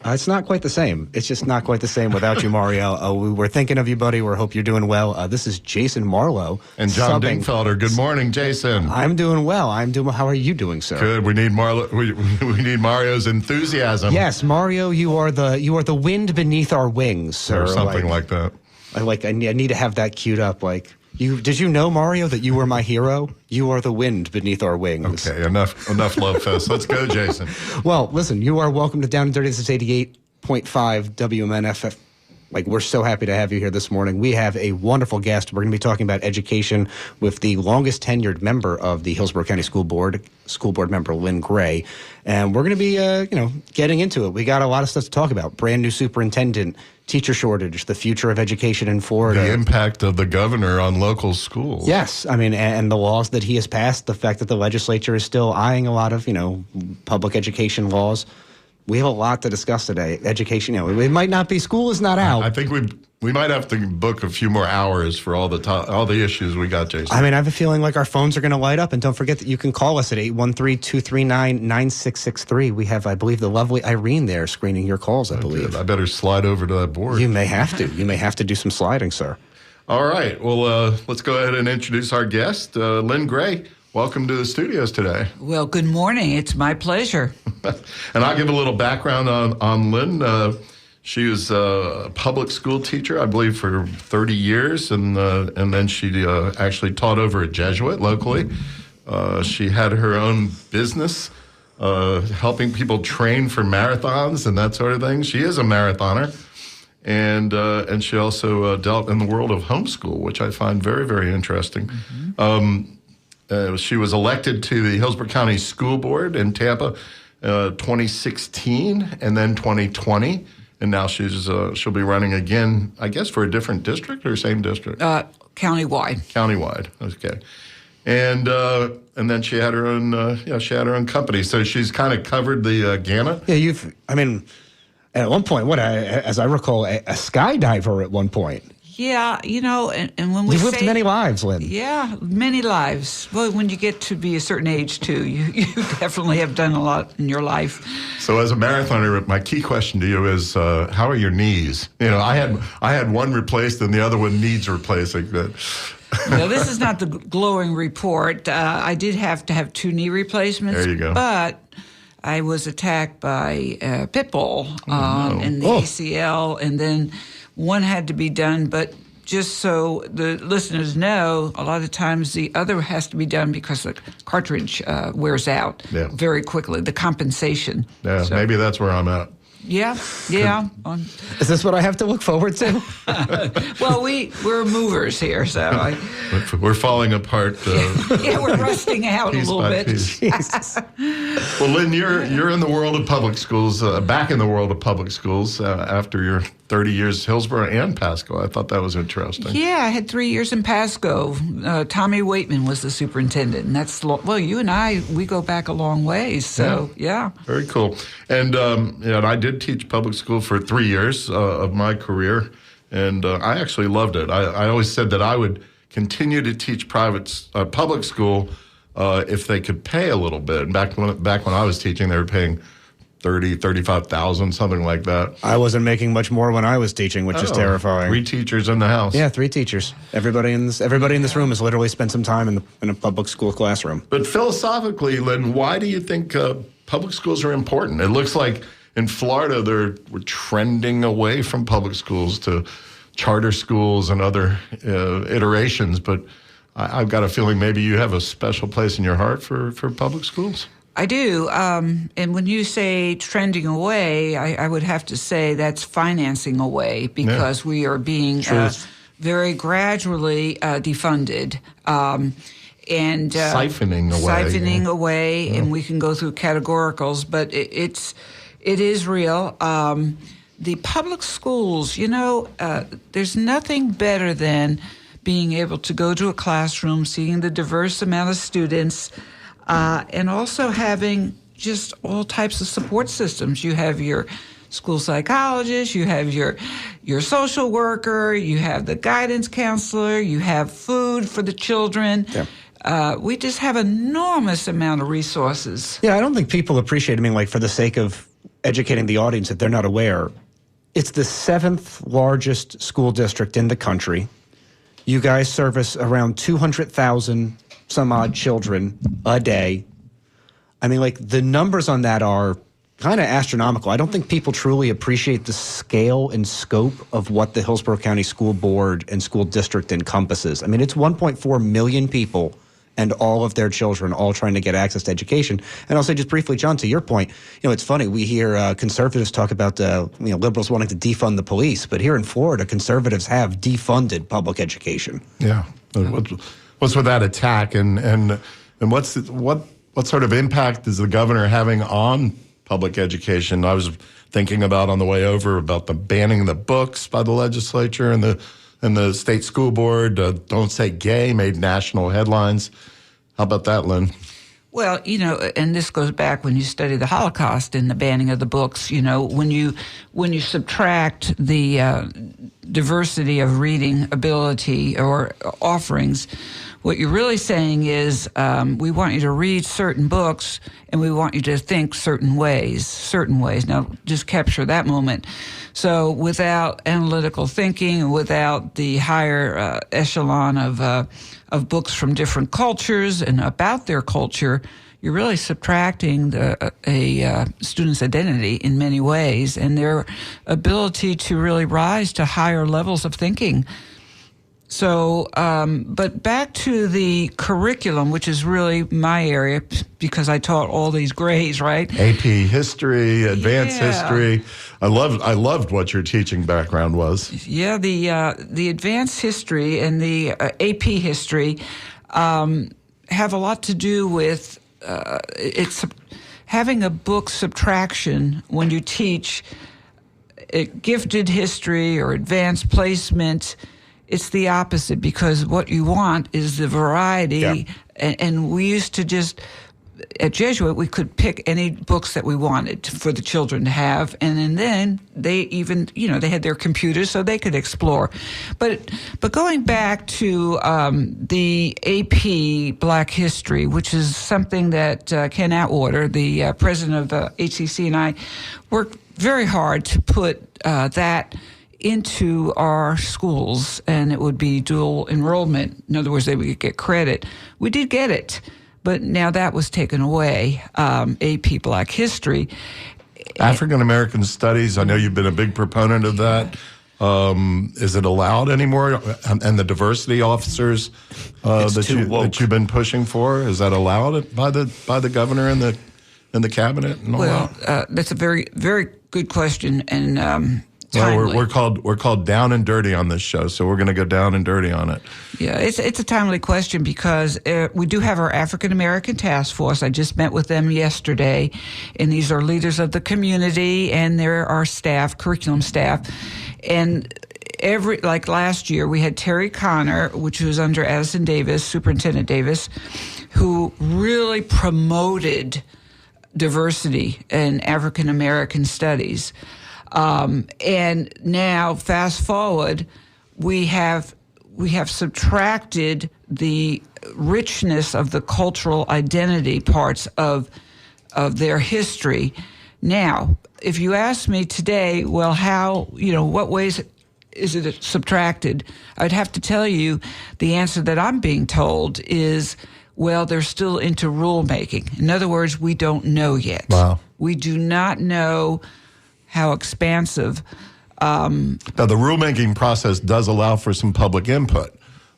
It's not quite the same. It's just not quite the same without you, Mario. We were thinking of you, buddy. We hope you're doing well. This is Jason Marlowe. And John Dingfelder. Good morning, Jason. I'm doing well. How are you doing, sir? Good. We need we need Mario's enthusiasm. Yes, Mario, you are the wind beneath our wings, sir. Or something like that. I need to have that queued up. Did you know, Mario, that you were my hero? You are the wind beneath our wings. Okay, enough love fest. Let's go, Jason. Well, listen, you are welcome to Down and Dirty. This is 88.5 WMNF. We're so happy to have you here this morning. We have a wonderful guest. We're going to be talking about education with the longest tenured member of the Hillsborough County School Board member Lynn Gray. And we're going to be, getting into it. We got a lot of stuff to talk about. Brand new superintendent, teacher shortage, the future of education in Florida. The impact of the governor on local schools. Yes. and the laws that he has passed, the fact that the legislature is still eyeing a lot of, public education laws. We have a lot to discuss today. Education, it might not be, school is not out. I think we might have to book a few more hours for all the issues we got, Jason. I have a feeling like our phones are going to light up. And don't forget that you can call us at 813-239-9663. We have, I believe, the lovely Irene there screening your calls, I believe. I better slide over to that board. You may have to. You may have to do some sliding, sir. All right. Well, let's go ahead and introduce our guest, Lynn Gray. Welcome to the studios today. Well, good morning. It's my pleasure. And I'll give a little background on Lynn. She was a public school teacher, I believe, for 30 years, and then she actually taught over at Jesuit locally. She had her own business, helping people train for marathons and that sort of thing. She is a marathoner, and she also dealt in the world of homeschool, which I find very, very interesting. Mm-hmm. She was elected to the Hillsborough County School Board in Tampa 2016 and then 2020. And now she'll be running again, I guess, for a different district or same district? Countywide. Countywide, okay. And then she had her own company. So she's kind of covered the gamut. Yeah, at one point, as I recall, a skydiver at one point. Yeah, and when You've lived many lives, Lynn. Yeah, many lives. Well, when you get to be a certain age, too, you definitely have done a lot in your life. So as a marathoner, my key question to you is, how are your knees? I had one replaced and the other one needs replacing. But No, this is not the glowing report. I did have to have 2 knee replacements. There you go. But I was attacked by a pit bull in the ACL, and then one had to be done, but just so the listeners know, a lot of times the other has to be done because the cartridge wears out very quickly, the compensation. Yeah, so, maybe that's where I'm at. Yeah. Is this what I have to look forward to? Well, we're movers here, so we're falling apart. We're rusting out a little bit. Well, Lynn, you're in the world of public schools, back in the world of public schools after your 30 years Hillsborough and Pasco. I thought that was interesting. Yeah, I had 3 years in Pasco. Tommy Waitman was the superintendent, and that's you and I, we go back a long ways. So yeah. Very cool. And and I did teach public school for 3 years of my career, and I actually loved it. I always said that I would continue to teach public school if they could pay a little bit. And back when I was teaching, they were paying $35,000, something like that. I wasn't making much more when I was teaching, which is terrifying. 3 teachers in the house. Yeah, 3 teachers. Everybody in this room has literally spent some time in a public school classroom. But philosophically, Lynn, why do you think public schools are important? It looks like in Florida we're trending away from public schools to charter schools and other iterations, but I've got a feeling maybe you have a special place in your heart for public schools. I do. And when you say trending away, I would have to say that's financing away because we are being very gradually defunded. And siphoning away, and we can go through categoricals, but it is real. The public schools, there's nothing better than being able to go to a classroom, seeing the diverse amount of students, and also having just all types of support systems. You have your school psychologist, you have your social worker, you have the guidance counselor, you have food for the children. Yeah. We just have enormous amount of resources. Yeah, I don't think people appreciate, for the sake of educating the audience if they're not aware, it's the 7th largest school district in the country. You guys service around 200,000 some odd children a day. I mean, like, the numbers on that are kind of astronomical. I don't think people truly appreciate the scale and scope of what the Hillsborough County School Board and School District encompasses. I mean, it's 1.4 million people and all of their children all trying to get access to education. And I'll say just briefly, John, to your point, it's funny. We hear conservatives talk about liberals wanting to defund the police, but here in Florida, conservatives have defunded public education. Yeah. What's with that attack, and what sort of impact is the governor having on public education? I was thinking about on the way over about the banning the books by the legislature and the state school board. Don't Say Gay made national headlines. How about that, Lynn? Well, and this goes back when you study the Holocaust and the banning of the books. When you subtract the diversity of reading ability or offerings, what you're really saying is we want you to read certain books and we want you to think certain ways. Now, just capture that moment. So without analytical thinking and without the higher echelon of books from different cultures and about their culture, you're really subtracting a student's identity in many ways and their ability to really rise to higher levels of thinking. So, but back to the curriculum, which is really my area because I taught all these grades, right? AP history, advanced history. I loved what your teaching background was. Yeah, the advanced history and the AP history have a lot to do with it's having a book subtraction when you teach gifted history or advanced placement. It's the opposite because what you want is the variety. Yeah. And we used to just, at Jesuit, we could pick any books that we wanted for the children to have. And then they even, they had their computers so they could explore. But going back to the AP Black History, which is something that Ken Atwater, the president of HCC, and I worked very hard to put that into our schools, and it would be dual enrollment. In other words, they would get credit. We did get it, but now that was taken away. AP Black History. African American Studies, I know you've been a big proponent of that. Is it allowed anymore? And the diversity officers that you've been pushing for, is that allowed by the governor and the cabinet and all that? That's a very, very good question, and well, we're called Down and Dirty on this show, so we're going to go down and dirty on it. Yeah, it's a timely question because we do have our African American task force. I just met with them yesterday, and these are leaders of the community, and they're our staff, curriculum staff, and like last year, we had Terry Connor, which was under Addison Davis, Superintendent Davis, who really promoted diversity in African American studies. And now, fast forward, we have subtracted the richness of the cultural identity parts of their history. Now, if you ask me today, well, how, what ways is it subtracted? I'd have to tell you the answer that I'm being told is, well, they're still into rulemaking. In other words, we don't know yet. Wow. We do not know how expansive. Now, the rulemaking process does allow for some public input,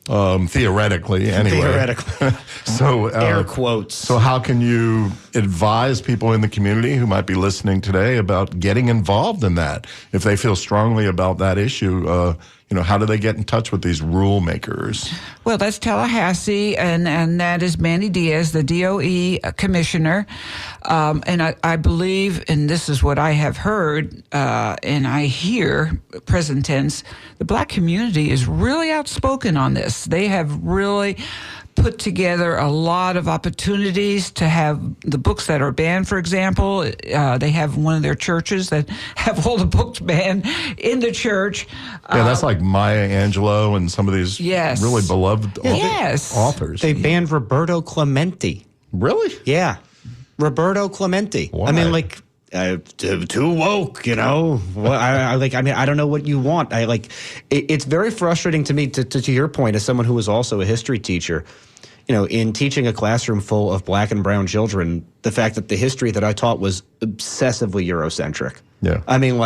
theoretically, anyway. Theoretically. So, air quotes. So how can you advise people in the community who might be listening today about getting involved in that? If they feel strongly about that issue, how do they get in touch with these rule makers? Well, that's Tallahassee, and that is Manny Diaz, the DOE commissioner. And I believe, and this is what I have heard, and I hear, present tense, the Black community is really outspoken on this. They have really put together a lot of opportunities to have the books that are banned, for example. They have one of their churches that have all the books banned in the church. Yeah, that's like Maya Angelou and some of these really beloved authors. They banned Roberto Clemente. Really? Yeah. Roberto Clemente. Why? I mean, like, too woke, you know. Well, I don't know what you want. It's very frustrating to me. To your point, as someone who was also a history teacher, you know, in teaching a classroom full of black and brown children, the fact that the history that I taught was obsessively Eurocentric. Yeah. I mean,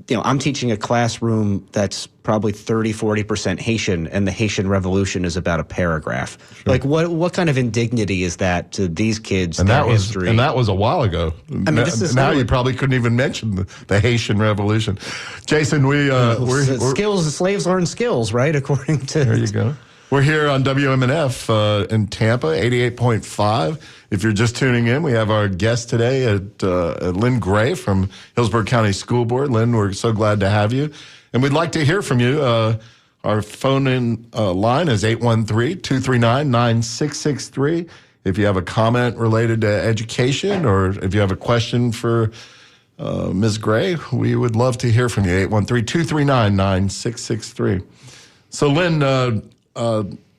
you know, I'm teaching a classroom that's probably 30-40% Haitian, and the Haitian Revolution is about a paragraph. Sure. Like, what kind of indignity is that to these kids? And their that was history? And that was a while ago. I mean, now you probably couldn't even mention the Haitian Revolution. Jason, we're slaves learn skills, right? According to there you go. We're here on WMNF in Tampa, 88.5. If you're just tuning in, we have our guest today at Lynn Gray from Hillsborough County School Board. Lynn, we're so glad to have you. And we'd like to hear from you. Our phone-in line is 813-239-9663. If you have a comment related to education or if you have a question for Ms. Gray, we would love to hear from you, 813-239-9663. So, Lynn,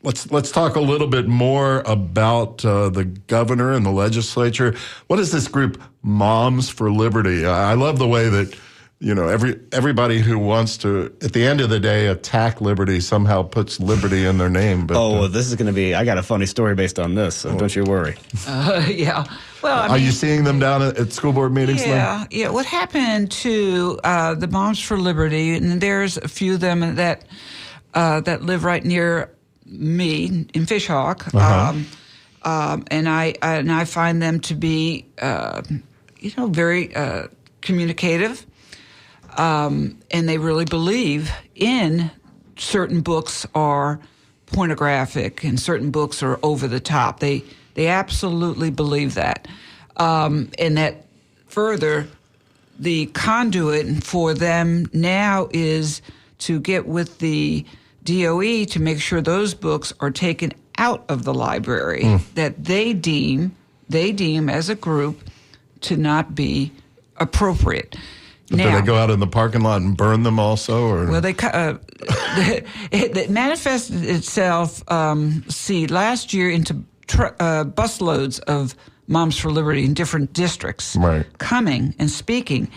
let's talk a little bit more about the governor and the legislature. What is this group, Moms for Liberty? I love the way that, you know, everybody who wants to, at the end of the day, attack liberty somehow puts liberty in their name. But, this is going to be, I got a funny story based on this, so don't you worry. Yeah. Well, are you seeing them down at school board meetings? Yeah. Lynn? Yeah. What happened to the Moms for Liberty, and there's a few of them that live right near me in Fishhawk, and I find them to be, very communicative, and they really believe in certain books are pornographic and certain books are over the top. They absolutely believe that, and that further, the conduit for them now is to get with the DOE to make sure those books are taken out of the library that they deem as a group to not be appropriate. Do they go out in the parking lot and burn them also? Or? Well, it manifested itself, last year into busloads of Moms for Liberty in different districts coming and speaking.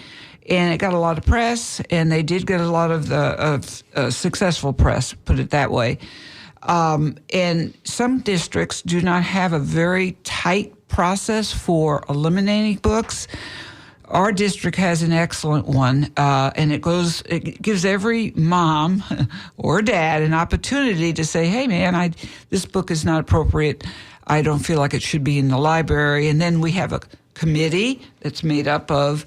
And it got a lot of press, and they did get a lot of successful press, put it that way. And some districts do not have a very tight process for eliminating books. Our district has an excellent one, and it gives every mom or dad an opportunity to say, hey, man, this book is not appropriate. I don't feel like it should be in the library. And then we have a committee that's made up of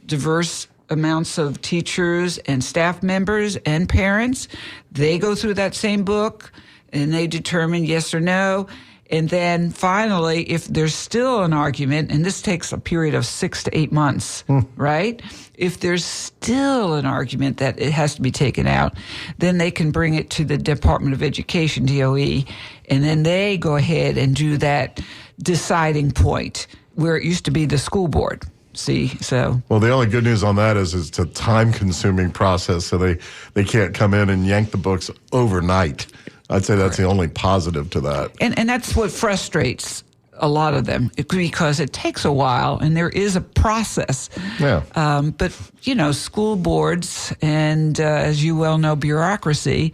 diverse amounts of teachers and staff members and parents. They go through that same book and they determine yes or no. And then finally, if there's still an argument, and this takes a period of 6 to 8 months, right? If there's still an argument that it has to be taken out, then they can bring it to the Department of Education, DOE, and then they go ahead and do that deciding point where it used to be the school board. Well, the only good news on that is it's a time-consuming process, so they can't come in and yank the books overnight. I'd say that's the only positive to that. And that's what frustrates a lot of them, because it takes a while and there is a process. Yeah. But, school boards and, as you well know, bureaucracy,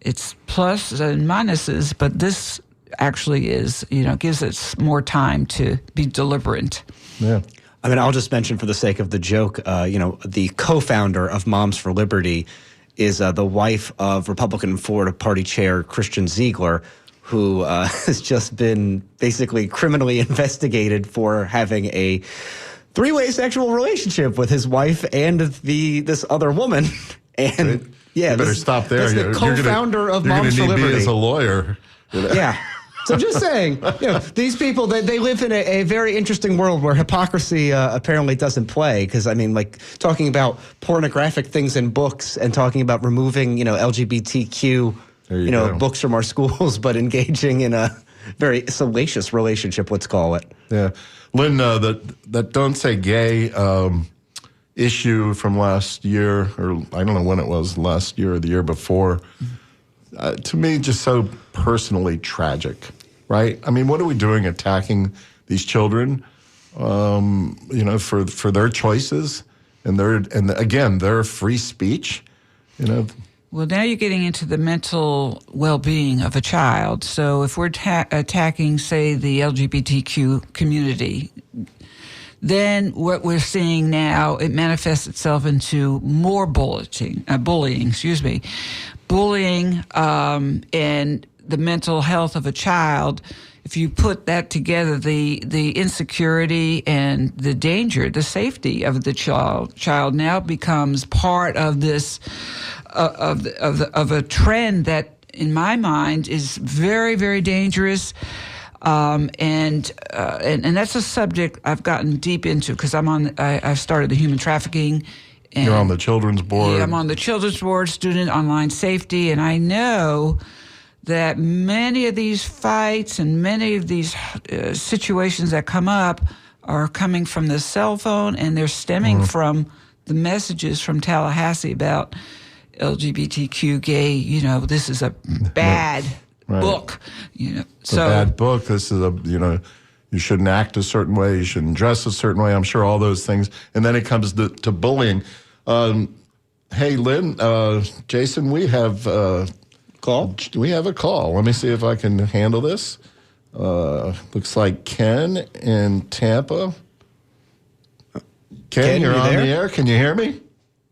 it's pluses and minuses, but this actually is, gives us more time to be deliberate. Yeah. I mean, I'll just mention for the sake of the joke, the co-founder of Moms for Liberty is the wife of Republican Florida Party Chair Christian Ziegler, who has just been basically criminally investigated for having a three-way sexual relationship with his wife and this other woman. And you better stop there. That's the co-founder of Moms for Liberty. You're going to need me as a lawyer. Yeah. So I'm just saying, these people, they live in a very interesting world where hypocrisy apparently doesn't play. Because, talking about pornographic things in books and talking about removing, LGBTQ, books from our schools, but engaging in a very salacious relationship, let's call it. Yeah. Lynn, that Don't Say Gay issue from last year, or I don't know when it was, last year or the year before, to me, just so personally tragic, right? I mean, what are we doing attacking these children for their choices and their free speech. Well, now you're getting into the mental well-being of a child. So if we're attacking, say, the LGBTQ community, then what we're seeing now, it manifests itself into more bullying, and the mental health of a child. If you put that together, the insecurity and the danger, the safety of the child now becomes part of this of a trend that, in my mind, is very, very dangerous. And that's a subject I've gotten deep into because I've started the human trafficking. And you're on the children's board. Yeah, I'm on the children's board, student online safety, and I know that many of these fights and many of these situations that come up are coming from the cell phone, and they're stemming from the messages from Tallahassee about LGBTQ gay. This is a bad book. It's a bad book. This is you shouldn't act a certain way. You shouldn't dress a certain way. I'm sure all those things. And then it comes to bullying. Hey, Lynn, Jason, we have call. We have a call. Let me see if I can handle this. Looks like Ken in Tampa. Ken, you're on the air. Can you hear me?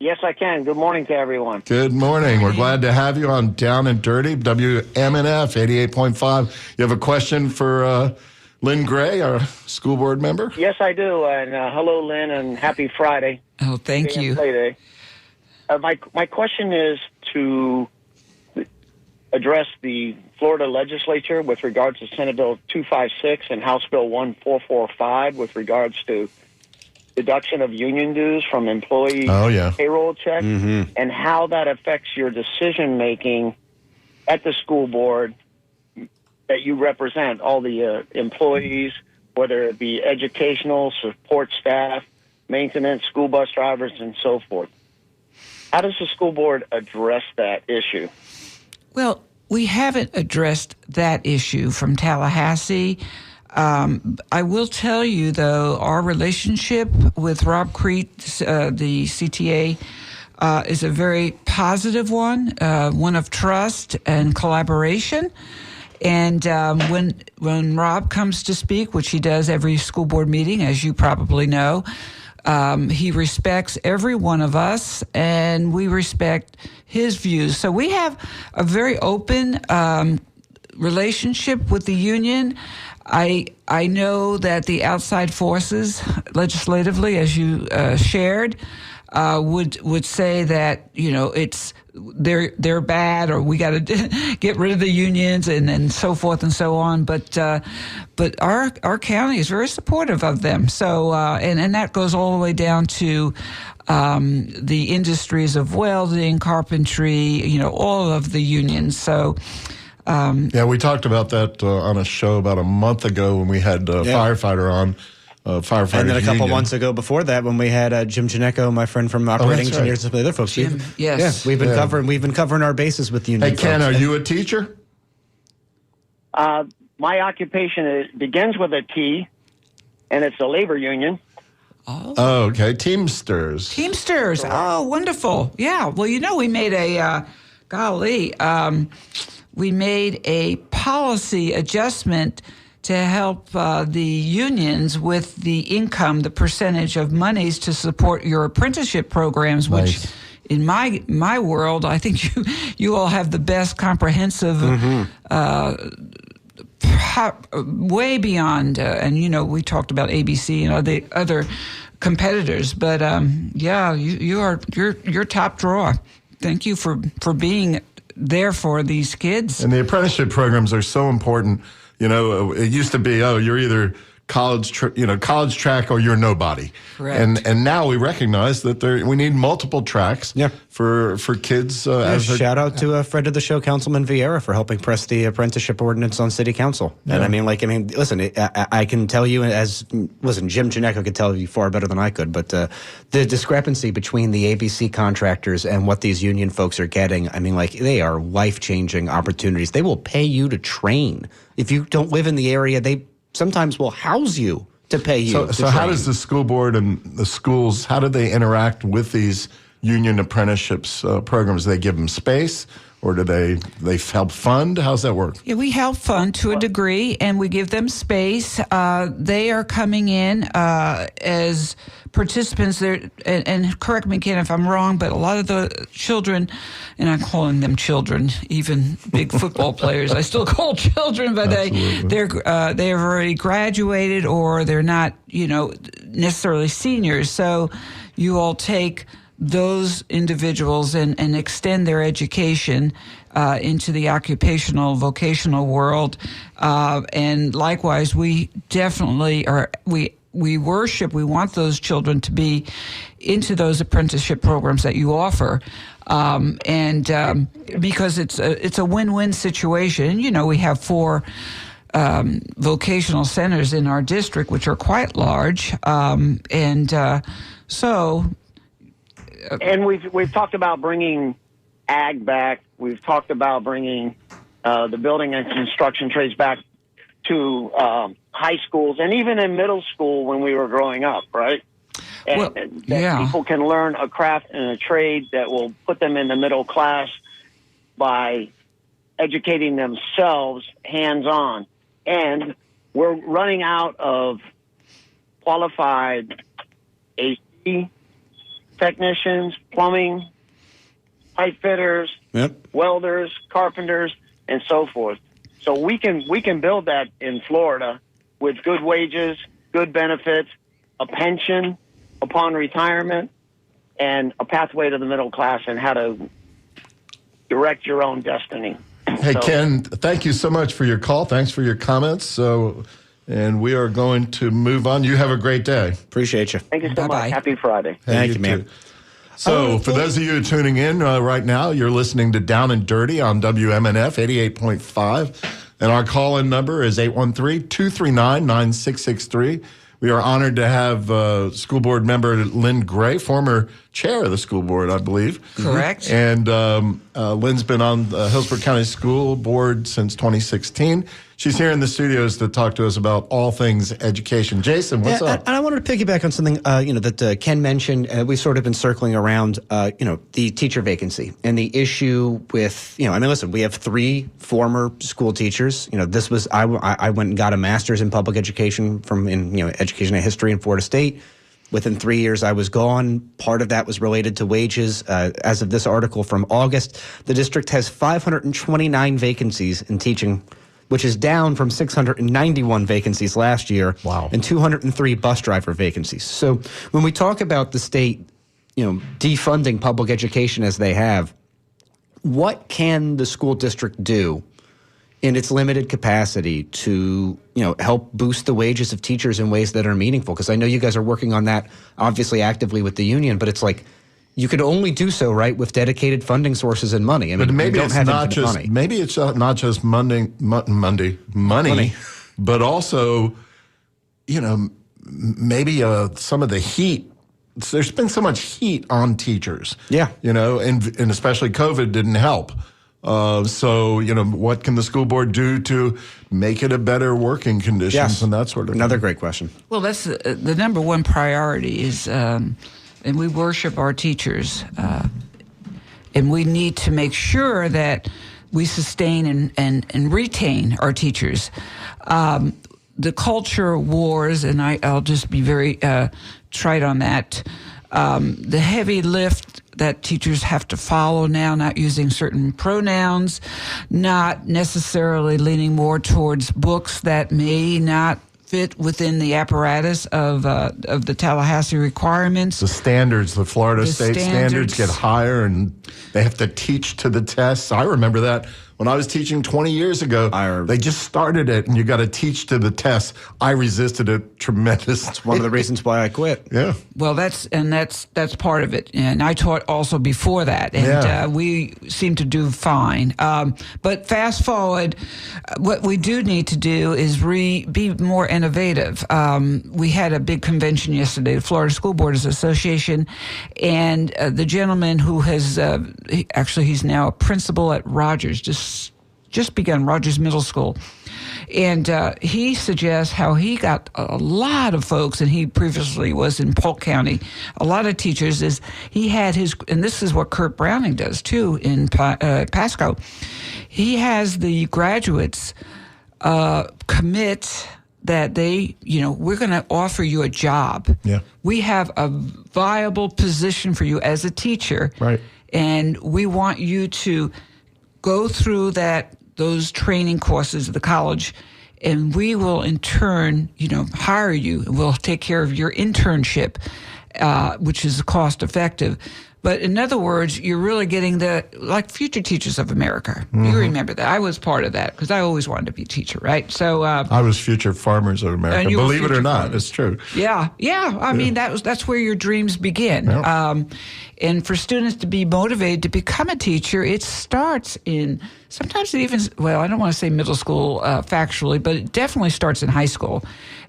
Yes, I can. Good morning to everyone. Good morning. We're glad to have you on Down and Dirty, WMNF 88.5. You have a question for Lynn Gray, our school board member? Yes, I do. And hello, Lynn, and happy Friday. Oh, thank you. Play Day. My question is to address the Florida legislature with regards to Senate Bill 256 and House Bill 1445 with regards to deduction of union dues from employee payroll checks, and how that affects your decision-making at the school board that you represent, all the employees, whether it be educational, support staff, maintenance, school bus drivers, and so forth. How does the school board address that issue? Well, we haven't addressed that issue from Tallahassee. I will tell you, though, our relationship with Rob Crete, the CTA, is a very positive one of trust and collaboration. And when Rob comes to speak, which he does every school board meeting, as you probably know, he respects every one of us, and we respect his views. So we have a very open relationship with the union. I know that the outside forces, legislatively, as you shared, would say that it's they're bad, or we got to get rid of the unions and so forth and so on. But our county is very supportive of them. So and that goes all the way down to the industries of welding, carpentry, all of the unions. So. We talked about that on a show about a month ago when we had a firefighter on. Firefighters and then a couple union. months ago before that, when we had Jim Janecko, my friend from Operating Engineers, and some other folks. Jim, yes, we've been covering our bases with the union. Hey, Ken, are you a teacher? My occupation begins with a T, and it's a labor union. Oh, okay. Teamsters. Teamsters. Oh, wonderful. Yeah. Well, we made we made a policy adjustment to help the unions with the income, the percentage of monies to support your apprenticeship programs, which in my world, I think you all have the best comprehensive, way beyond, and we talked about ABC and the other competitors, but you're top drawer. Thank you for being there for these kids. And the apprenticeship programs are so important. It used to be, you're either college track or you're nobody. Correct. And now we recognize that we need multiple tracks for kids. Shout out to a friend of the show, Councilman Vieira, for helping press the apprenticeship ordinance on City Council. Yeah. And listen, I can tell you Jim Janecko could tell you far better than I could, but the discrepancy between the ABC contractors and what these union folks are getting, they are life-changing opportunities. They will pay you to train. If you don't live in the area, they sometimes will house you to pay you. So how does the school board and the schools, how do they interact with these union apprenticeships programs? Do they give them space, or do they help fund? How's that work? Yeah, we help fund to a degree, and we give them space. They are coming in as participants there, and correct me, Ken, if I'm wrong, but a lot of the children, and I'm calling them children, even big football players, I still call children, but they've already graduated, or they're not, necessarily seniors. So you all take those individuals and extend their education into the occupational, vocational world. And likewise, we definitely are, we worship, we want those children to be into those apprenticeship programs that you offer. Because it's a win-win situation. We have 4 vocational centers in our district, which are quite large. And we've talked about bringing ag back. We've talked about bringing the building and construction trades back to high schools and even in middle school when we were growing up, right? And people can learn a craft and a trade that will put them in the middle class by educating themselves hands-on. And we're running out of qualified AC technicians, plumbing, pipe fitters, welders, carpenters, and so forth. So we can build that in Florida with good wages, good benefits, a pension upon retirement, and a pathway to the middle class and how to direct your own destiny. Hey, Ken, thank you so much for your call. Thanks for your comments. And we are going to move on. You have a great day. Appreciate you. Thank you so much. Happy Friday. Thank you, man. So for those of you tuning in right now, you're listening to Down and Dirty on WMNF 88.5. And our call-in number is 813-239-9663. We are honored to have school board member Lynn Gray, former chair of the school board, I believe. Correct. And Lynn's been on the Hillsborough County School Board since 2016. She's here in the studios to talk to us about all things education. Jason, what's up? And I wanted to piggyback on something that Ken mentioned. We've sort of been circling around, the teacher vacancy and the issue with, listen, we have 3 former school teachers. This was I went and got a master's in public education education and history in Florida State. Within 3 years, I was gone. Part of that was related to wages. As of this article from August, the district has 529 vacancies in teaching, which is down from 691 vacancies last year. Wow. And 203 bus driver vacancies. So when we talk about the state, defunding public education as they have, what can the school district do in its limited capacity to, help boost the wages of teachers in ways that are meaningful? Because I know you guys are working on that, obviously actively with the union, but it's like you could only do so, right, with dedicated funding sources and money. I mean, but maybe we don't it's have not infinite just money. maybe it's not just money, but also, maybe some of the heat. There's been so much heat on teachers. Yeah. And especially COVID didn't help. What can the school board do to make it a better working conditions and that sort of Another thing? great question. Well, that's the number one priority is, and we worship our teachers, and we need to make sure that we sustain and retain our teachers. The culture wars, and I'll just be very trite on that, the heavy lift that teachers have to follow now, not using certain pronouns, not necessarily leaning more towards books that may not fit within the apparatus of the Tallahassee requirements. The standards, the Florida State standards get higher, and they have to teach to the tests. I remember that when I was teaching 20 years ago. They just started it, and you got to teach to the tests. I resisted it tremendously. It's one of the reasons why I quit. Yeah. Well, that's part of it, and I taught also before that, and we seem to do fine. But fast forward, what we do need to do is be more innovative. We had a big convention yesterday, the Florida School Boards Association, and the gentleman who has he's now a principal at Rogers, just just begun, Rogers Middle School. And he suggests how he got a lot of folks, and he previously was in Polk County, a lot of teachers, is he had his, and this is what Kurt Browning does too in Pasco, he has the graduates commit that they, we're going to offer you a job. Yeah. We have a viable position for you as a teacher. Right. And we want you to go through those training courses at the college, and we will in turn, hire you. We'll take care of your internship, which is cost effective. But in other words, you're really getting like Future Teachers of America. Mm-hmm. You remember that. I was part of that because I always wanted to be a teacher, right? So I was Future Farmers of America. Believe it or not, it's true. Yeah. I mean, that's where your dreams begin. Yeah. And for students to be motivated to become a teacher, it starts in, sometimes it even, I don't want to say middle school factually, but it definitely starts in high school.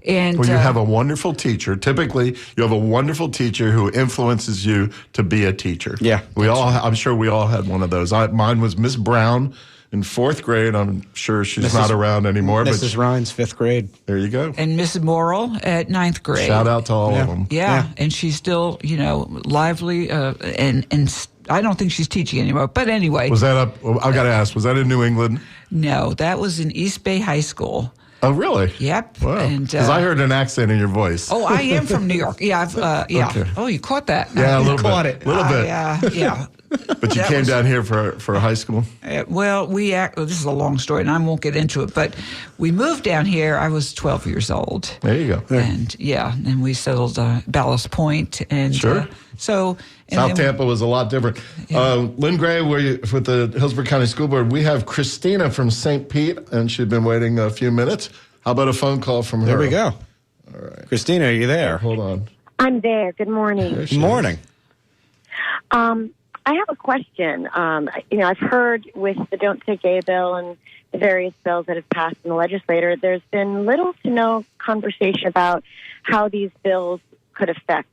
And you have a wonderful teacher. Typically, you have a wonderful teacher who influences you to be a teacher. Yeah. I'm sure we all had one of those. Mine was Miss Brown in 4th grade. I'm sure she's not around anymore. Mrs. Rhines, 5th grade. There you go. And Mrs. Morrill at 9th grade. Shout out to all of them. Yeah, and she's still, lively, and I don't think she's teaching anymore. But anyway. Was that I got to ask, was that in New England? No, that was in East Bay High School. Oh, really? Yep. Wow. Because I heard an accent in your voice. Oh, I am from New York. Yeah, yeah. Okay. Oh, you caught that? Yeah, a little bit. Caught it. A little bit. Yeah. But you came down here for high school? Well, this is a long story, and I won't get into it, but we moved down here. I was 12 years old. There you go. And, and we settled Ballast Point. And, sure. South Tampa was a lot different. Yeah. Lynn Gray, with the Hillsborough County School Board, we have Christina from St. Pete, and she'd been waiting a few minutes. How about a phone call from her? There we go. All right. Christina, are you there? Hold on. I'm there. Good morning. Good morning. I have a question. I've heard with the Don't Say Gay bill and the various bills that have passed in the legislature, there's been little to no conversation about how these bills could affect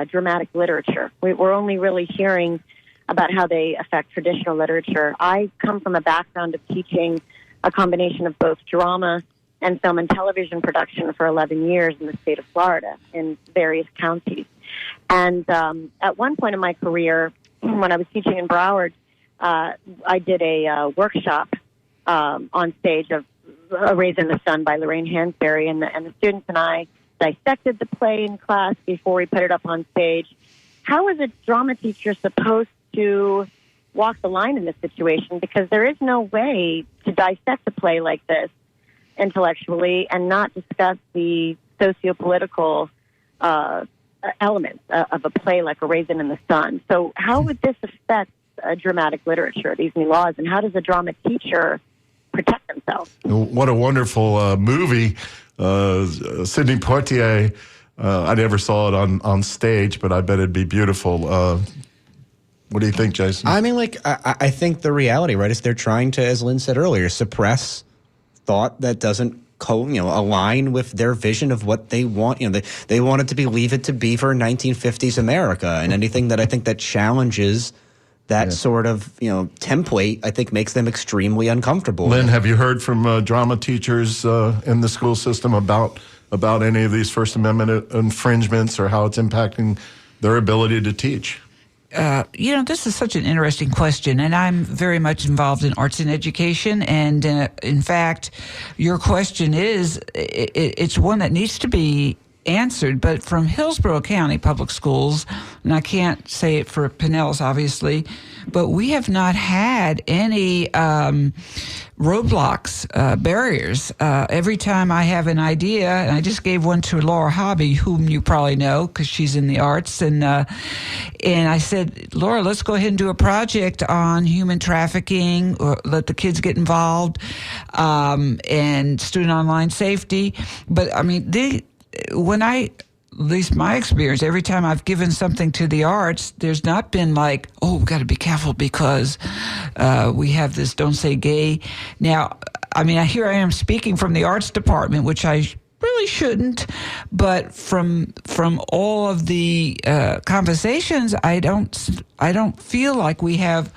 dramatic literature. We're only really hearing about how they affect traditional literature. I come from a background of teaching a combination of both drama and film and television production for 11 years in the state of Florida in various counties. And at one point in my career, when I was teaching in Broward, I did a workshop on stage of A Raise in the Sun by Lorraine Hansberry, and the students and I dissected the play in class before we put it up on stage. How is a drama teacher supposed to walk the line in this situation? Because there is no way to dissect a play like this intellectually and not discuss the socio-political elements of a play like A Raisin in the Sun. So how would this affect dramatic literature, these new laws, and how does a drama teacher protect themselves? What a wonderful movie. Sidney Poitier, I never saw it on stage, but I bet it'd be beautiful. What do you think, Jason? I mean, I think the reality, right, is they're trying to, as Lynn said earlier, suppress thought that doesn't align with their vision of what they want. They want it to be Leave It to Beaver 1950s America, and anything that I think that challenges that sort of template, I think makes them extremely uncomfortable. Lynn, have you heard from drama teachers in the school system about any of these First Amendment infringements or how it's impacting their ability to teach? This is such an interesting question, and I'm very much involved in arts and education. And in fact, your question it's one that needs to be answered. But from Hillsborough County Public Schools, and I can't say it for Pinellas, obviously, but we have not had any roadblocks, barriers. Every time I have an idea, and I just gave one to Laura Hobby, whom you probably know because she's in the arts, and I said, Laura, let's go ahead and do a project on human trafficking, or let the kids get involved, and student online safety. But I mean, at least my experience, every time I've given something to the arts, there's not been like, oh, we've got to be careful because we have this Don't Say Gay. Now, I mean, here I am speaking from the arts department, which I really shouldn't, but from all of the conversations, I don't feel like we have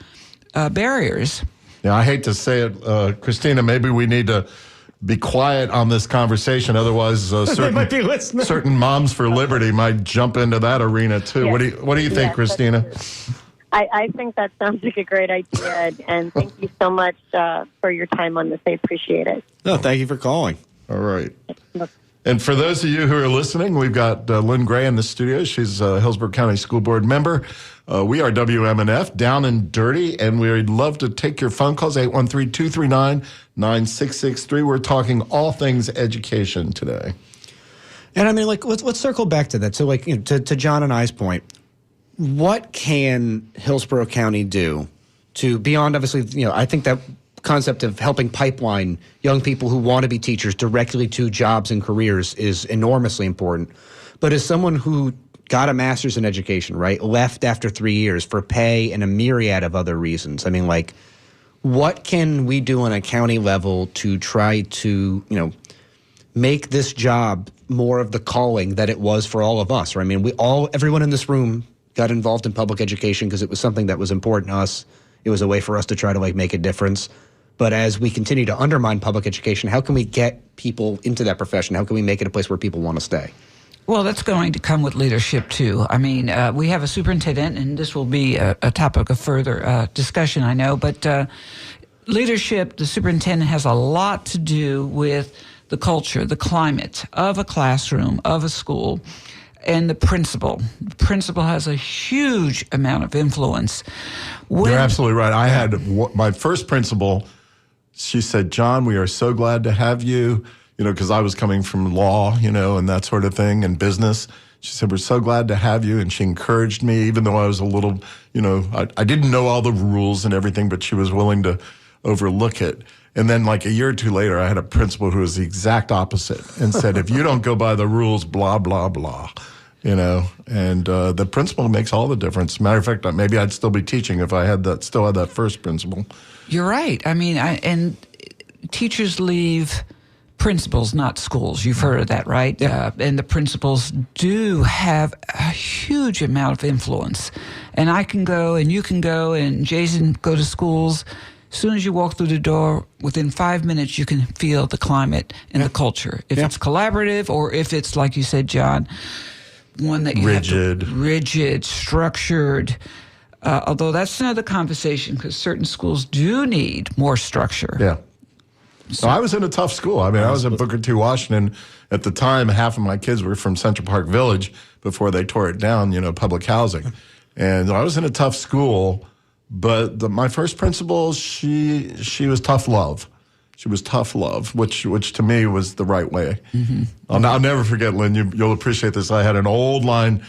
barriers. Now, I hate to say it, Christina, maybe we need to be quiet on this conversation. Otherwise, might be listening. certain Moms for Liberty might jump into that arena, too. Yes. What do you think, Yes, Christina? that's true. I think that sounds like a great idea, and thank you so much for your time on this. I appreciate it. No, thank you for calling. All right. And for those of you who are listening, we've got Lynn Gray in the studio. She's a Hillsborough County School Board member. We are WMNF, Down and Dirty, and we'd love to take your phone calls, 813-239-9663. We're talking all things education today. And I mean, like, let's circle back to that. So, like, you know, to John and I's point, what can Hillsborough County do to, beyond obviously, you know, I think that concept of helping pipeline young people who want to be teachers directly to jobs and careers is enormously important. But as someone who got a master's in education, right, left after 3 years for pay and a myriad of other reasons, I mean, like, what can we do on a county level to try to, you know, make this job more of the calling that it was for all of us? Or, I mean, everyone in this room got involved in public education because it was something that was important to us. It was a way for us to try to, like, make a difference. But as we continue to undermine public education, how can we get people into that profession? How can we make it a place where people want to stay? Well, that's going to come with leadership, too. I mean, we have a superintendent, and this will be a topic of further discussion, I know. But leadership, the superintendent has a lot to do with the culture, the climate of a classroom, of a school, and the principal. The principal has a huge amount of influence. You're absolutely right. I had my first principal. She said, "John, we are so glad to have you." You know, because I was coming from law, you know, and that sort of thing, and business. She said, "We're so glad to have you." And she encouraged me, even though I was a little, you know, I didn't know all the rules and everything, but she was willing to overlook it. And then like a year or two later, I had a principal who was the exact opposite and said, "If you don't go by the rules, blah, blah, blah." You know, and the principal makes all the difference. Matter of fact, maybe I'd still be teaching if I had still had that first principal. You're right. I mean, and teachers leave principals, not schools. You've heard of that, right? Yeah. And the principals do have a huge amount of influence. And I can go, and you can go, and Jason go to schools. As soon as you walk through the door, within 5 minutes, you can feel the climate and the culture. If it's collaborative, or if it's, like you said, John, one that you rigid, structured. Although that's another conversation, because certain schools do need more structure. Yeah. So I was in a tough school. I mean, I was at Booker T. Washington. At the time, half of my kids were from Central Park Village before they tore it down, you know, public housing. And I was in a tough school, but my first principal, she was tough love. She was tough love, which to me was the right way. Mm-hmm. I'll never forget, Lynn, you'll appreciate this. I had an old line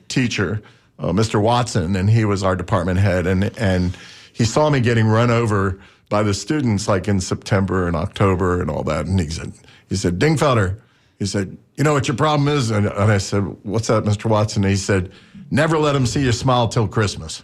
teacher, Mr. Watson, and he was our department head. And he saw me getting run over by the students like in September and October and all that. And he said, "Dingfelder," he said, "you know what your problem is?" And I said, "What's that, Mr. Watson?" And he said, "Never let them see you smile till Christmas."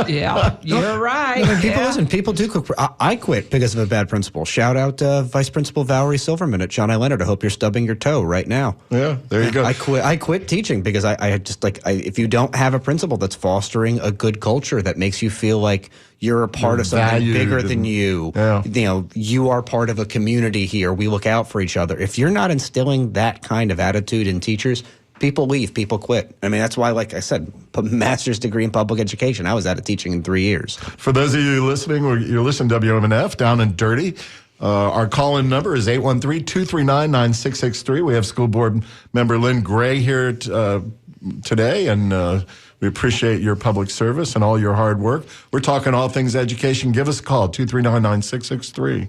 You're right. Listen, people do quit. I quit because of a bad principal. Shout out Vice Principal Valerie Silverman at John I. Leonard. I hope you're stubbing your toe right now. Yeah, there you go. I quit teaching because I just if you don't have a principal that's fostering a good culture that makes you feel like you're a part of something bigger than you, you know, you are part of a community here. We look out for each other. If you're not instilling that kind of attitude in teachers, people leave, people quit. I mean, that's why, like I said, master's degree in public education. I was out of teaching in 3 years. For those of you listening, you're listening to WMNF, Down and Dirty. Our call-in number is 813-239-9663. We have school board member Lynn Gray here today, and we appreciate your public service and all your hard work. We're talking all things education. Give us a call, 239-9663.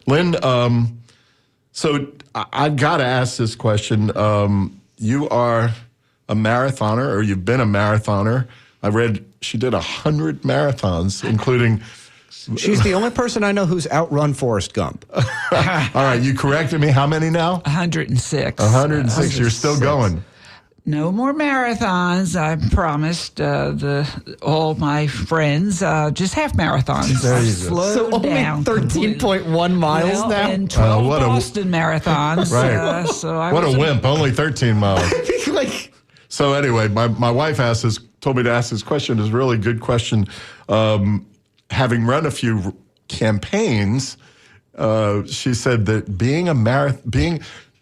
Lynn, so I've got to ask this question. You are a marathoner, or you've been a marathoner. I read she did 100 marathons, including... She's the only person I know who's outrun Forrest Gump. All right, you corrected me. How many now? 106. 106. You're still going. No more marathons. I promised all my friends just half marathons. There you go. Slow down. 13.1 miles now. And 12 Boston marathons. Right. What a wimp! Only 13 miles. So anyway, my wife told me to ask this question. It's a really good question. having run a few campaigns, she said that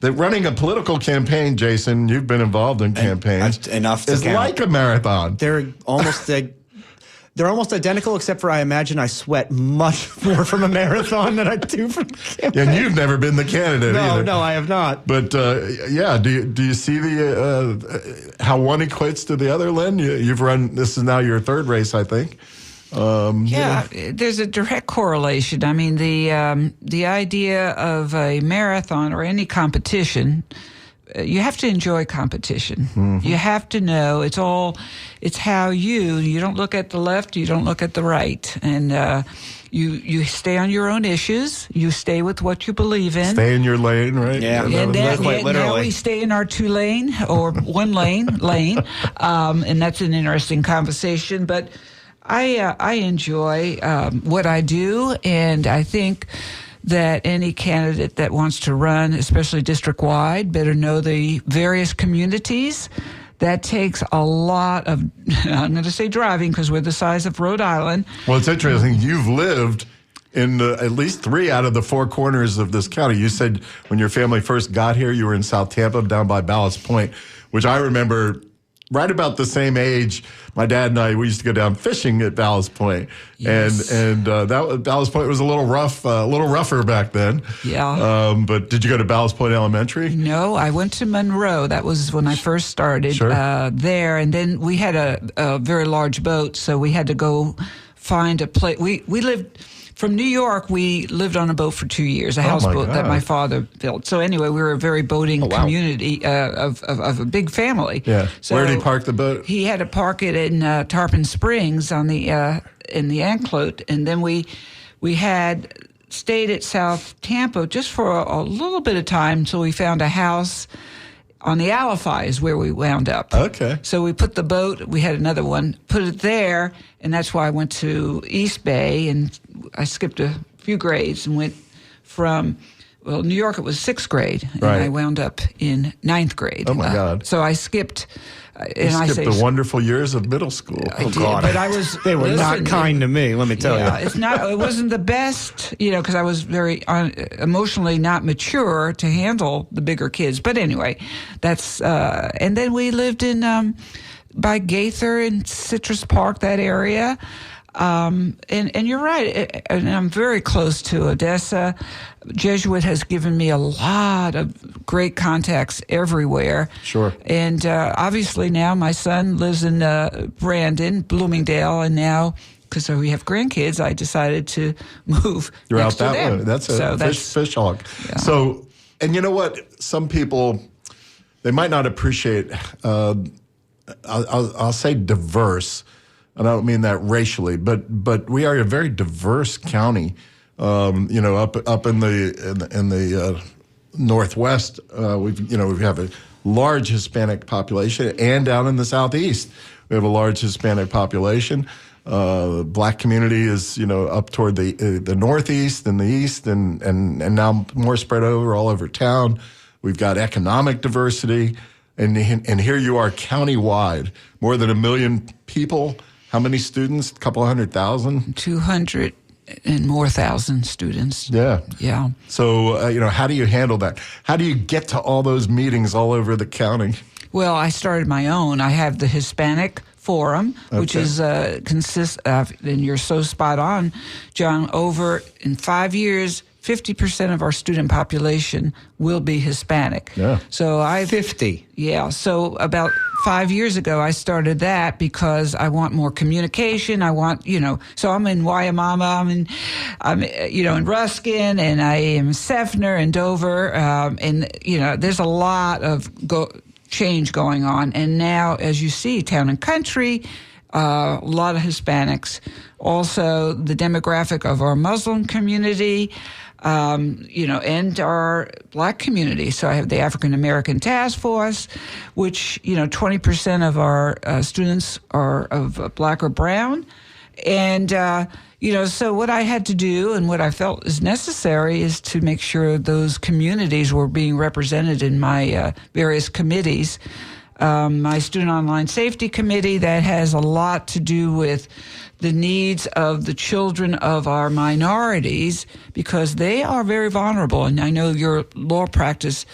running a political campaign, Jason, you've been involved in campaigns, is like a marathon. They're almost identical, except for I imagine I sweat much more from a marathon than I do from a campaign. And you've never been the candidate either. No, I have not. But yeah, do you see the how one equates to the other, Lynn? You've run. This is now your third race, I think. There's a direct correlation. I mean, the idea of a marathon or any competition, you have to enjoy competition. Mm-hmm. You have to know it's how you don't look at the left, you don't look at the right. And you stay on your own issues. You stay with what you believe in. Stay in your lane, right? Yeah. And quite literally. Now we stay in our 2-lane or 1-lane. And that's an interesting conversation. But I enjoy what I do, and I think that any candidate that wants to run, especially district-wide, better know the various communities. That takes a lot of, I'm going to say driving because we're the size of Rhode Island. Well, it's interesting. You've lived in at least 3 out of the 4 corners of this county. You said when your family first got here, you were in South Tampa, down by Ballast Point, which I remember right about the same age. My dad and I, we used to go down fishing at Ballast Point. Yes. And that Ballast Point was a little rougher back then. Yeah. But did you go to Ballast Point Elementary? No, I went to Monroe. That was when I first started there. And then we had a very large boat, so we had to go find a place. We lived... From New York, we lived on a boat for 2 years, a houseboat that my father built. So anyway, we were a very boating community of a big family. Yeah. So where did he park the boat? He had to park it in Tarpon Springs on the in the Anclote, and then we had stayed at South Tampa just for a little bit of time until we found a house on the Alafai is where we wound up. Okay. So we put the boat, we had another one, put it there, and that's why I went to East Bay, and I skipped a few grades and went from, New York it was 6th grade, and I wound up in 9th grade. Oh, my God. So I skipped... You skipped the wonderful years of middle school. I did, but I was... They were not kind to me, let me tell you. It wasn't the best, because I was very emotionally not mature to handle the bigger kids. But anyway, that's... and then we lived in by Gaither and Citrus Park, that area. And you're right, and I'm very close to Odessa. Jesuit has given me a lot of great contacts everywhere. Sure. And obviously now my son lives in Brandon, Bloomingdale, and now, because we have grandkids, I decided to move You're next out to that them. way. That's a fish hawk. Yeah. So, and you know what? Some people, they might not appreciate, I'll say diverse. And I don't mean that racially, but we are a very diverse county. Up in the Northwest, we have a large Hispanic population, and down in the Southeast, we have a large Hispanic population. Black community is up toward the Northeast and the East, and now more spread all over town. We've got economic diversity, and here you are countywide, more than 1 million people. How many students? A couple 100,000? 200 and more thousand students. Yeah. Yeah. So, how do you handle that? How do you get to all those meetings all over the county? Well, I started my own. I have the Hispanic Forum, which is consists of, and you're so spot on, John, over in 5 years, 50% of our student population will be Hispanic. Yeah. So 50. Yeah. So about 5 years ago, I started that because I want more communication. I want, so I'm in Waiamama, I'm in Ruskin, and I am Seffner and Dover. And there's a lot of change going on. And now, as you see, Town and Country, a lot of Hispanics. Also, the demographic of our Muslim community, and our Black community. So I have the African American Task Force, which, 20% of our students are of Black or Brown. And, so what I had to do and what I felt is necessary is to make sure those communities were being represented in my various committees. My Student Online Safety Committee, that has a lot to do with the needs of the children of our minorities, because they are very vulnerable. And I know your law practice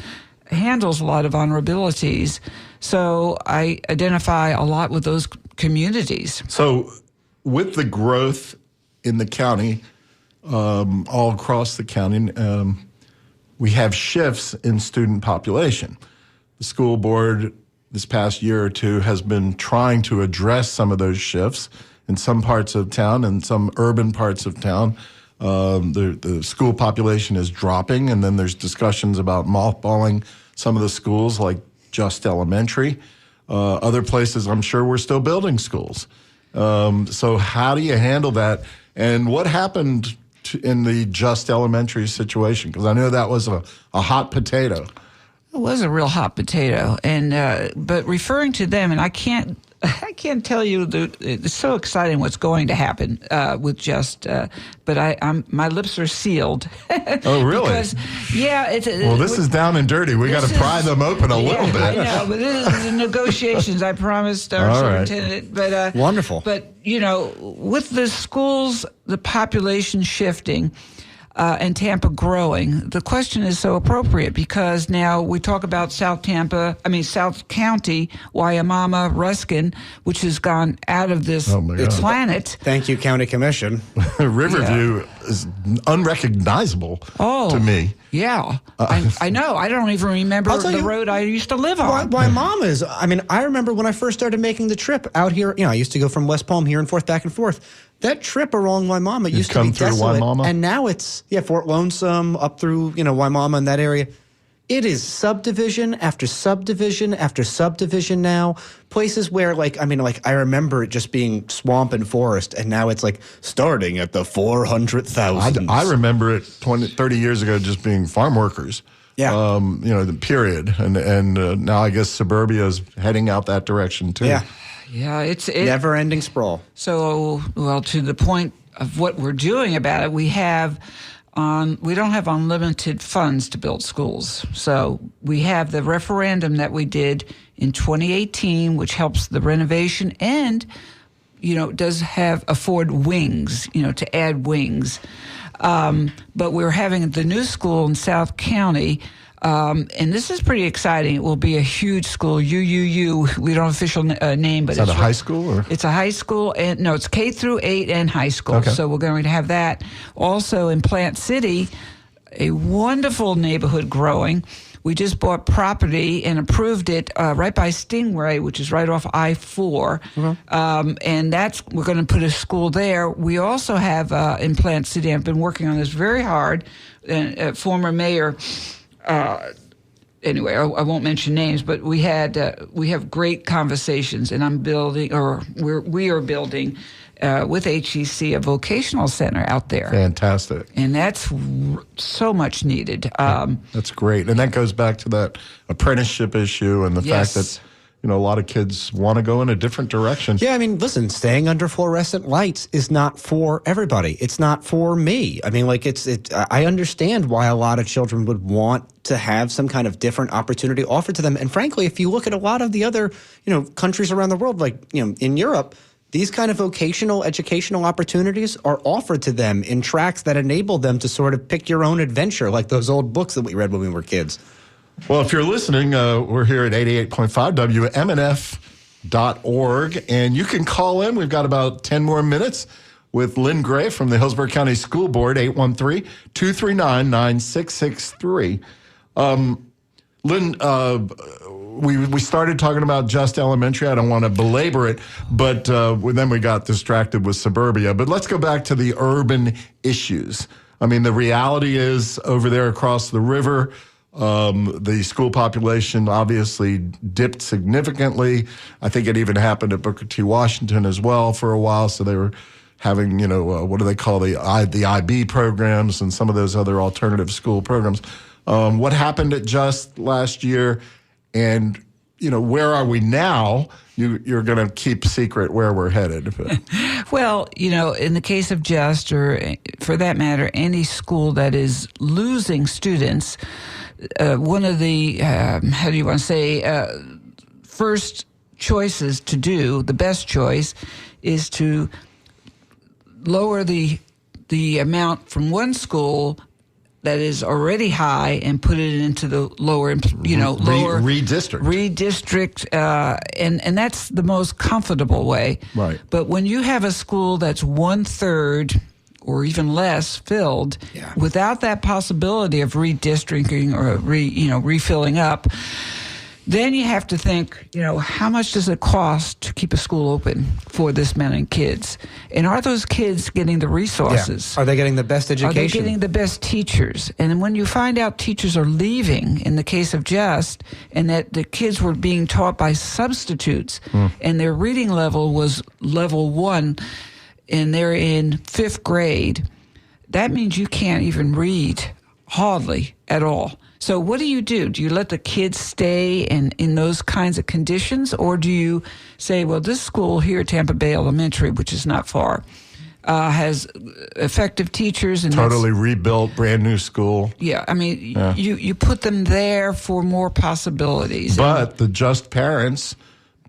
handles a lot of vulnerabilities. So I identify a lot with those communities. So with the growth in the county, all across the county, we have shifts in student population. The school board this past year or two has been trying to address some of those shifts in some parts of town and some urban parts of town. The school population is dropping, and then there's discussions about mothballing some of the schools like Just Elementary. Other places, I'm sure we're still building schools. So how do you handle that? And what happened in the Just Elementary situation? Because I know that was a hot potato. It was a real hot potato, and but referring to them, and I can't tell you it's so exciting what's going to happen with Just, but my lips are sealed. Oh, really? Because, yeah, this is down and dirty. We got to pry them open a little bit. I know, but this is the negotiations. I promised our superintendent. But wonderful. But with the schools, the population shifting. And Tampa growing. The question is so appropriate because now we talk about South County, Wimauma, Ruskin, which has gone out of this planet. Thank you, County Commission. Riverview is unrecognizable to me. Yeah, I know. I don't even remember the road I used to live on. Wimauma is, I remember when I first started making the trip out here, I used to go from West Palm here and forth, back and forth. That trip along Wimauma used to be desolate, and now it's Fort Lonesome up through Wimauma and that area. It is subdivision after subdivision after subdivision now. Places where I remember it just being swamp and forest, and now it's starting at the 400,000. I remember it 30 years ago just being farm workers. Yeah. The period, and now I guess suburbia is heading out that direction too. Yeah. Yeah, it's never-ending sprawl. So, to the point of what we're doing about it, we don't have unlimited funds to build schools. So we have the referendum that we did in 2018, which helps the renovation and, does afford wings, to add wings. But we're having the new school in South County. And this is pretty exciting. It will be a huge school, UUU. We don't have official name, but is that a high school? Or? It's a high school, and no, it's K through 8 and high school. Okay. So we're going to have that. Also in Plant City, a wonderful neighborhood growing. We just bought property and approved it right by Stingray, which is right off I-4. Mm-hmm. And we're going to put a school there. We also have in Plant City, I've been working on this very hard, former mayor. Anyway, I won't mention names, but we have great conversations, and I'm building, or we are building with HEC a vocational center out there. Fantastic. And that's so much needed. That's great. And that goes back to that apprenticeship issue and the fact that a lot of kids want to go in a different direction. Yeah, listen, staying under fluorescent lights is not for everybody. It's not for me. I understand why a lot of children would want to have some kind of different opportunity offered to them. And frankly, if you look at a lot of the other, countries around the world, in Europe, these kind of vocational educational opportunities are offered to them in tracks that enable them to sort of pick your own adventure, like those old books that we read when we were kids. Well, if you're listening, we're here at 88.5 WMNF.org, and you can call in. We've got about 10 more minutes with Lynn Gray from the Hillsborough County School Board, 813-239-9663. Lynn, we started talking about Just Elementary. I don't want to belabor it, but then we got distracted with suburbia. But let's go back to the urban issues. The reality is over there across the river, the school population obviously dipped significantly. I think it even happened at Booker T. Washington as well for a while. So they were having, what do they call the IB programs and some of those other alternative school programs. What happened at Just last year, and where are we now? You're going to keep secret where we're headed. Well, in the case of Just, or for that matter, any school that is losing students, one of the, first choices to do, the best choice, is to lower the amount from one school that is already high and put it into the lower, lower redistrict, and that's the most comfortable way. Right. But when you have a school that's 1/3 or even less filled, without that possibility of redistricting or refilling up, then you have to think, how much does it cost to keep a school open for this many kids? And are those kids getting the resources? Yeah. Are they getting the best education? Are they getting the best teachers? And when you find out teachers are leaving, in the case of Just, and that the kids were being taught by substitutes, and their reading level was level 1, and they're in 5th grade, that means you can't even read hardly at all. So what do? Do you let the kids stay in those kinds of conditions, or do you say, well, this school here at Tampa Bay Elementary, which is not far, has effective teachers and totally rebuilt, brand new school. Yeah, I mean, you put them there for more possibilities. But the Just parents,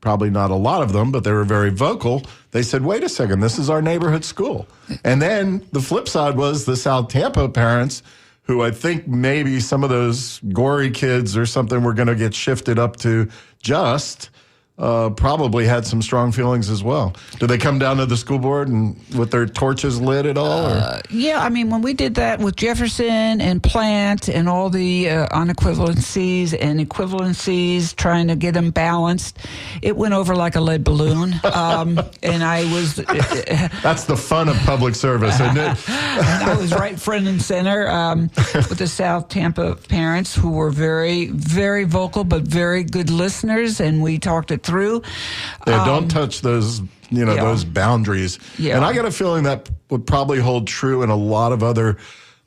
probably not a lot of them, but they were very vocal. They said, wait a second, this is our neighborhood school. And then the flip side was the South Tampa parents, who I think maybe some of those gory kids or something were going to get shifted up to Just, probably had some strong feelings as well. Did they come down to the school board and with their torches lit at all? Yeah, I mean, when we did that with Jefferson and Plant and all the unequivalencies and equivalencies, trying to get them balanced, it went over like a lead balloon. And I was... That's the fun of public service, isn't it? And I was right front and center with the South Tampa parents, who were very, very vocal, but very good listeners, and we talked it through. Yeah, don't touch those, those boundaries. Yeah. And I got a feeling that would probably hold true in a lot of other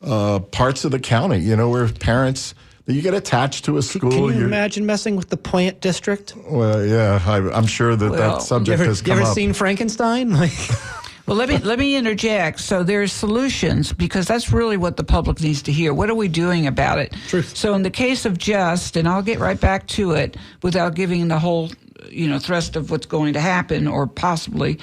parts of the county, where parents, you get attached to a school. Can you imagine messing with the Plant District? Well, yeah, I'm sure that subject has come up. You ever seen Frankenstein? Well, let me interject. So there's solutions, because that's really what the public needs to hear. What are we doing about it? Truth. So in the case of Just, and I'll get right back to it without giving the whole thrust of what's going to happen or possibly.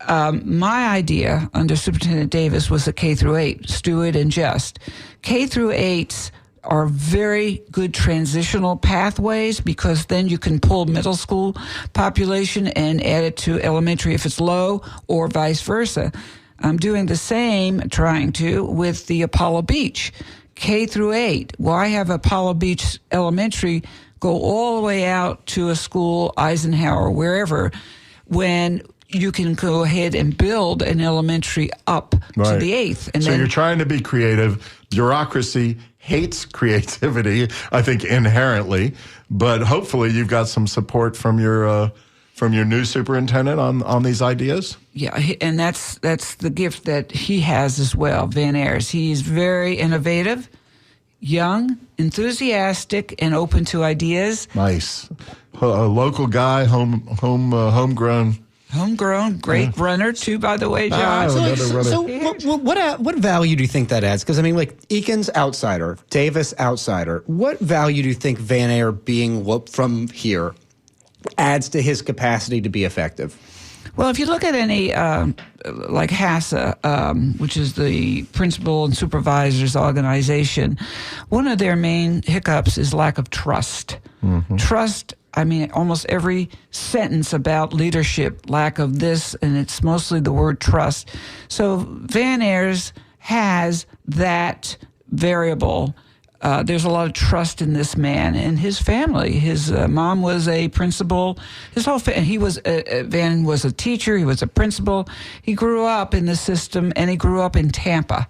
My idea under Superintendent Davis was a K-8, Stewart and Just. K-8s are very good transitional pathways, because then you can pull middle school population and add it to elementary if it's low, or vice versa. I'm doing the same, trying to, with the Apollo Beach. K-8. Why have Apollo Beach Elementary go all the way out to a school, Eisenhower, wherever, when you can go ahead and build an elementary up to the 8th? And so you're trying to be creative. Bureaucracy hates creativity, I think, inherently. But hopefully you've got some support from your new superintendent on these ideas. Yeah, and that's the gift that he has as well, Van Ayers. He's very innovative, young, enthusiastic, and open to ideas. Nice. A local guy, homegrown. Homegrown, great runner too, by the way, John. What value do you think that adds? Because, Eakins, outsider, Davis, outsider. What value do you think Van Ayer being from here adds to his capacity to be effective? Well, if you look at any, like HASA, which is the Principal and Supervisors Organization, one of their main hiccups is lack of trust. Mm-hmm. Trust, almost every sentence about leadership, lack of this, and it's mostly the word trust. So Van Ayers has that variable. There's a lot of trust in this man and his family. His mom was a principal. His whole Van was a teacher. He was a principal. He grew up in the system, and he grew up in Tampa,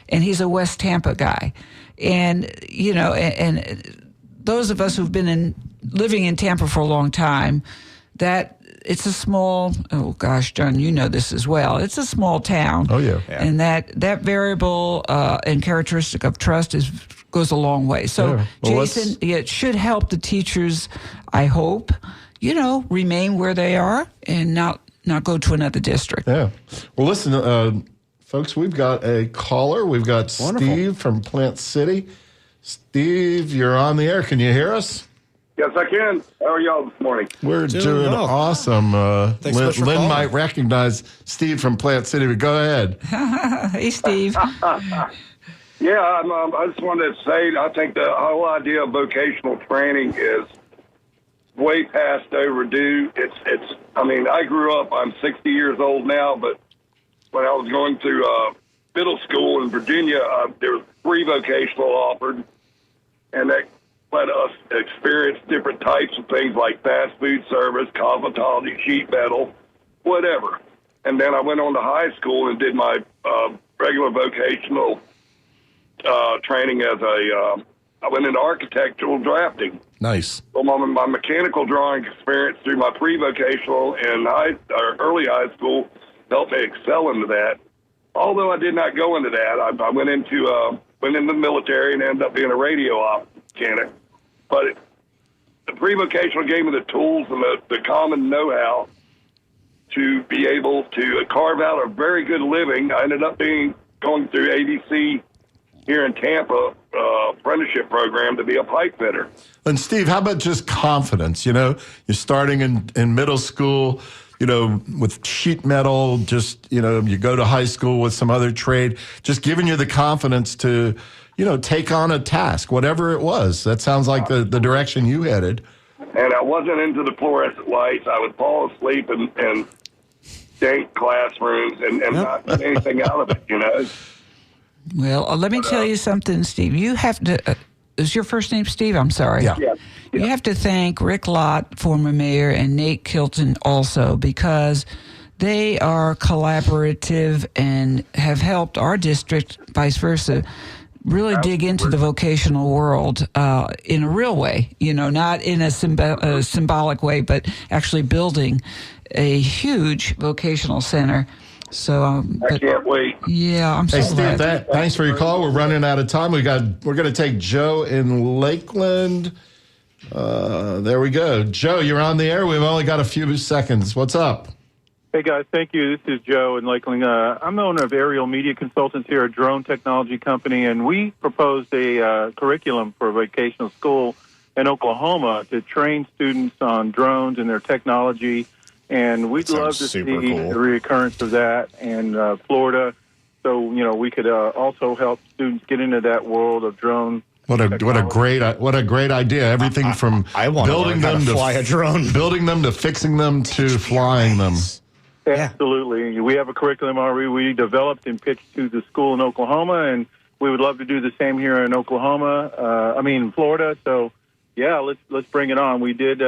and he's a West Tampa guy. And and those of us who've been living in Tampa for a long time, that it's a small, John, you know this as well. It's a small town. Oh, yeah. And that variable and characteristic of trust goes a long way. So, Jason, it should help the teachers, I hope, remain where they are and not go to another district. Yeah. Well, listen, folks, we've got a caller. We've got Steve from Plant City. Steve, you're on the air. Can you hear us? Yes, I can. How are y'all this morning? We're doing well. awesome. Thanks so much for Lynn calling. might recognize Steve from Plant City, but go ahead. Hey, Steve. Yeah, I just wanted to say I think the whole idea of vocational training is way past overdue. It's. I mean, I grew up. I'm 60 years old now, but when I was going through middle school in Virginia, there was free vocational offered, and that let us experience different types of things like fast food service, cosmetology, sheet metal, whatever. And then I went on to high school and did my regular vocational training as I went into architectural drafting. Nice. So my mechanical drawing experience through my pre-vocational and early high school helped me excel into that. Although I did not go into that, I went into the military and ended up being a radio op mechanic. But the pre-vocational gave me the tools and the common know-how to be able to carve out a very good living. I ended up going through ABC here in Tampa apprenticeship program to be a pipe fitter. And Steve, how about just confidence? You know, you're starting in middle school, you know, with sheet metal, just, you know, you go to high school with some other trade, just giving you the confidence to, you know, take on a task, whatever it was. That sounds like the direction you headed. And I wasn't into the fluorescent lights. I would fall asleep in dank classrooms and not get anything out of it, you know. Well, let me tell you something, Steve. You have to. Is your first name Steve? I'm sorry. Yeah. Yeah. You have to thank Rick Lott, former mayor, and Nate Kilton also, because they are collaborative and have helped our district, vice versa, really dig into the vocational world in a real way, you know, not in a symbolic way, but actually building a huge vocational center. So I can't wait. Yeah, I'm so Hey, Steve, glad. thanks for your call. We're running out of time. We're going to take Joe in Lakeland. There we go. Joe, you're on the air. We've only got a few seconds. What's up? Hey, guys. Thank you. This is Joe in Lakeland. I'm the owner of Aerial Media Consultants here, a drone technology company, and we proposed a curriculum for a vocational school in Oklahoma to train students on drones and their technology. And we'd love to see the reoccurrence of that in Florida. So, you know, we could also help students get into that world of drone. What a great idea! Everything from I want building to learn how them to fly a drone, building them to fixing them to flying them. Absolutely. We have a curriculum already we developed and pitched to the school in Oklahoma, and we would love to do the same here in Florida. So, yeah, let's bring it on. We did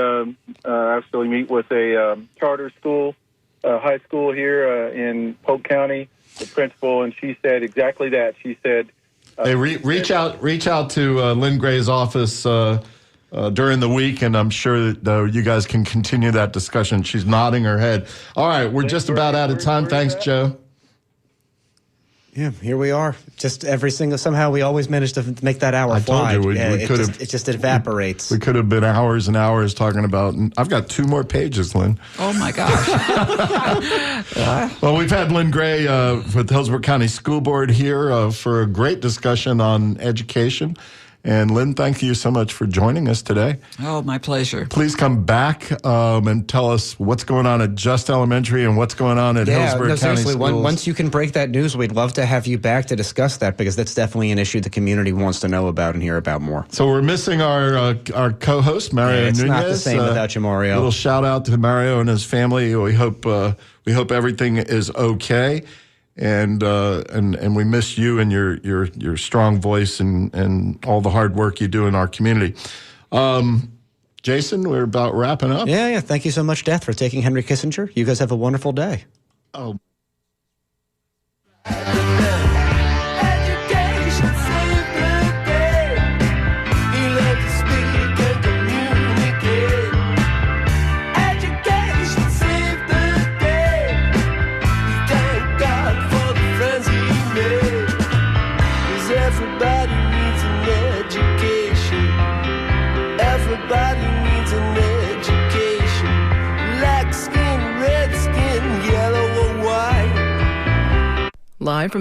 actually meet with a charter school, high school here in Polk County, the principal, and she said exactly that. She said, Hey, reach out to Lynn Gray's office during the week, and I'm sure that you guys can continue that discussion. She's nodding her head. All right, we're just about out of time. Thanks, Joe. Yeah, here we are. Just somehow we always manage to make that hour fly. I told you, it just evaporates. We could have been hours and hours talking about, and I've got 2 more pages, Lynn. Oh, my gosh. Well, we've had Lynn Gray with Hillsborough County School Board here for a great discussion on education. And Lynn, thank you so much for joining us today. Oh, my pleasure. Please come back and tell us what's going on at Just Elementary and what's going on at Hillsborough County seriously, Schools. once you can break that news, we'd love to have you back to discuss that, because that's definitely an issue the community wants to know about and hear about more. So we're missing our co-host, Mario It's Nunez. not the same without you, Mario. Little shout out to Mario and his family. We hope everything is okay. And we miss you and your strong voice and all the hard work you do in our community. Jason, we're about wrapping up. Yeah. Thank you so much, Death, for taking Henry Kissinger. You guys have a wonderful day. Oh. Live from